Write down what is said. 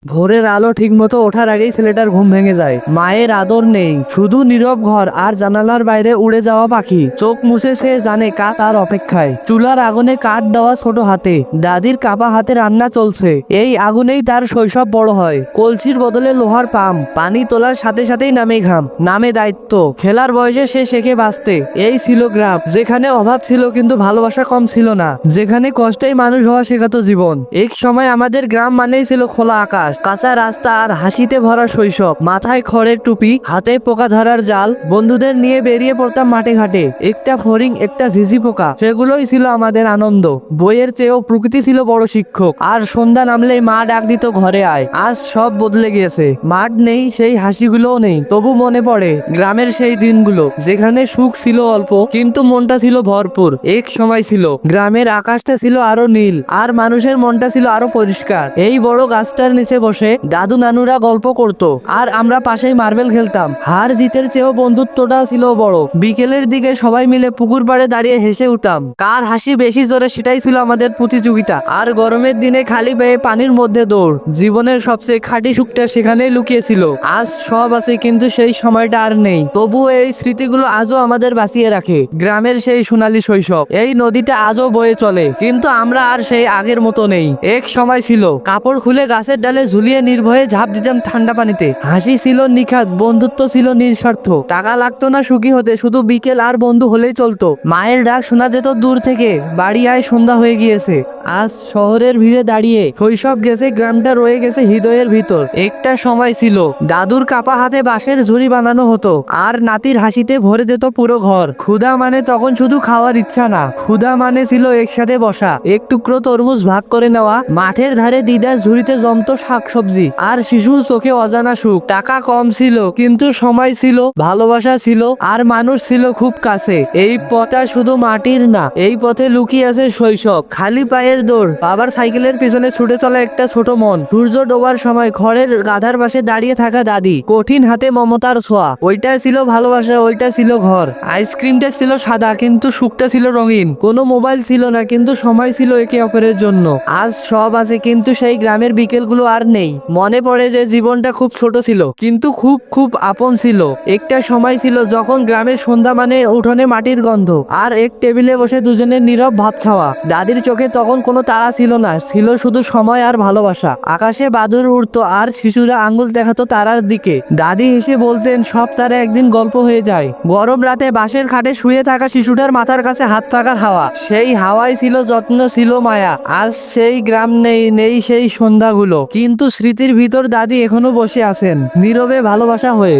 ভোরের আলো ঠিক মতো ওঠার আগেই ছেলেটার ঘুম ভেঙে যায়। মায়ের আদর নেই, শুধু নীরব ঘর আর জানালার বাইরে উড়ে যাওয়া পাখি। চোখ মুছে সে জানে কাক তার অপেক্ষায়। চুলার আগুনে কাঠ দেওয়া ছোট হাতে, দাদির কাপা হাতে রান্না চলছে। এই আগুনেই তার শৈশব বড় হয়। কলসির বদলে লোহার পাম্প, পানি তোলার সাথে সাথেই নামে ঘাম, নামে দায়িত্ব। খেলার বয়সে সে শেখে বাঁচতে। এই ছিল গ্রাম, যেখানে অভাব ছিল কিন্তু ভালোবাসা কম ছিল না, যেখানে কষ্টেই মানুষ হওয়া শেখাতো জীবন। এক সময় আমাদের গ্রাম মানেই ছিল খোলা আকাশ, কাঁচা রাস্তা আর হাসিতে ভরা শৈশব। মাথায় খড়ের টুপি, হাতে পোকা ধরার জাল, বন্ধুদের নিয়ে বেরিয়ে পড়তাম মাঠে ঘাটে। একটা ফড়িং, একটা ঝিঝি পোকা, সেগুলোই ছিল আমাদের আনন্দ। বইয়ের চেয়েও প্রকৃতি ছিল বড় শিক্ষক। আর সন্ধ্যা নামলেই মা ডাক দিত, ঘরে আয়। আজ সব বদলে গিয়েছে, মাঠ নেই, সেই হাসিগুলোও নেই। তবু মনে পড়ে গ্রামের সেই দিনগুলো, যেখানে সুখ ছিল অল্প কিন্তু মনটা ছিল ভরপুর। এক সময় ছিল গ্রামের আকাশটা ছিল আরো নীল, আর মানুষের মনটা ছিল আরো পরিষ্কার। এই বড় গাছটার নিচে বসে দাদু নানুরা গল্প করতো, আর আমরা পাশেই মার্বেল খেলতাম। হার জিতের চেয়েও বন্ধুত্বটা ছিল বড়। বিকেলের দিকে সবাই মিলে পুকুর পাড়ে দাঁড়িয়ে হেসে উঠতাম। কার হাসি বেশি জোরে সেটাই ছিল আমাদের প্রতিযোগিতা। আর গরমের দিনে খালি পেয়ে পানির মধ্যে দৌড়। জীবনের সবচেয়ে খাঁটি সুখটা সেখানেই লুকিয়েছিল। আজ সব আছে কিন্তু সেই সময়টা আর নেই। তবুও এই স্মৃতিগুলো আজও আমাদের বাঁচিয়ে রাখে। গ্রামের সেই সোনালী শৈশব, এই নদীটা আজও বয়ে চলে, কিন্তু আমরা আর সেই আগের মতো নেই। এক সময় ছিল কাপড় খুলে গাছের ডালে ঝুলিয়ে নির্ভয়ে ঝাঁপ দিতাম ঠান্ডা পানিতে। হাসি ছিল নিখাত, বন্ধুত্ব ছিল নিঃস্বার্থ। টাকা লাগতো না সুখী হতে, শুধু বিকেল আর বন্ধু হলেই চলতো। মায়ের ডাক শোনা যেত দূর থেকে, বাড়ি আয় সন্ধ্যা হয়ে গিয়েছে। আজ শহরের ভিড়ে দাঁড়িয়ে শৈশব গেছে, গ্রামটা রয়ে গেছে হৃদয়ের ভিতর। একটা সময় ছিল দাদুর কাপা হাতে বাঁশের ঝুড়ি বানানো হতো, আর নাতির হাসিতে ভরে যেত পুরো ঘর। ক্ষুধা মানে তখন শুধু খাওয়ার ইচ্ছা না, ক্ষুধা মানে ছিল একসাথে বসা, এক টুকরো তরমুজ ভাগ করে নেওয়া, মাঠের ধারে দিদার ঝুড়িতে জমতো শাকসবজি, আর শিশুর চোখে অজানা সুখ। টাকা কম ছিল কিন্তু সময় ছিল, ভালোবাসা ছিল, আর মানুষ ছিল খুব কাছে। এই পথটা শুধু মাটির না, এই পথে লুকিয়ে আছে শৈশব। খালি পায়ের দৌড়, বাবার সাইকেলের পিছনে ছুটে চলা একটা ছোট মন, সূর্য ডোবার সময় খড়ের গাধার পাশে দাঁড়িয়ে থাকা দাদি, কঠিন হাতে মমতার ছোঁয়া। ওইটা ছিল ভালোবাসা, ওইটা ছিল ঘর। আইসক্রিমটা ছিল সাদা কিন্তু সুখটা ছিল রঙিন। কোনো মোবাইল ছিল না কিন্তু সময় ছিল একে অপরের জন্য। আজ সব আছে কিন্তু সেই গ্রামের বিকেলগুলো আর নেই। মনে পড়ে যে জীবনটা খুব ছোট ছিল কিন্তু খুব খুব আপন ছিল। একটা সময় ছিল যখন গ্রামের সন্ধ্যা মানে উঠোনে মাটির গন্ধ, আর এক টেবিলে বসে দুজনের নীরব ভাত খাওয়া। দাদির চোখে তখন কোনো তাড়া ছিল না, ছিল শুধু সময় আর ভালোবাসা। আকাশে বাদুড় উড়তো আর শিশুরা আঙ্গুল দেখাতো তারার দিকে। দাদি হেসে বলতেন, সব তারা একদিন গল্প হয়ে যায়। গরম রাতে বাঁশের খাটে শুয়ে থাকা শিশুটার মাথার কাছে হাত পাকার হাওয়া, সেই হাওয়াই ছিল যত্ন, ছিল মায়া। আজ সেই গ্রাম নেই, নেই সেই সন্ধ্যাগুলো, কিন্তু স্মৃতির ভিতর দাদি এখনো বসে আছেন নীরবে ভালোবাসা হয়ে।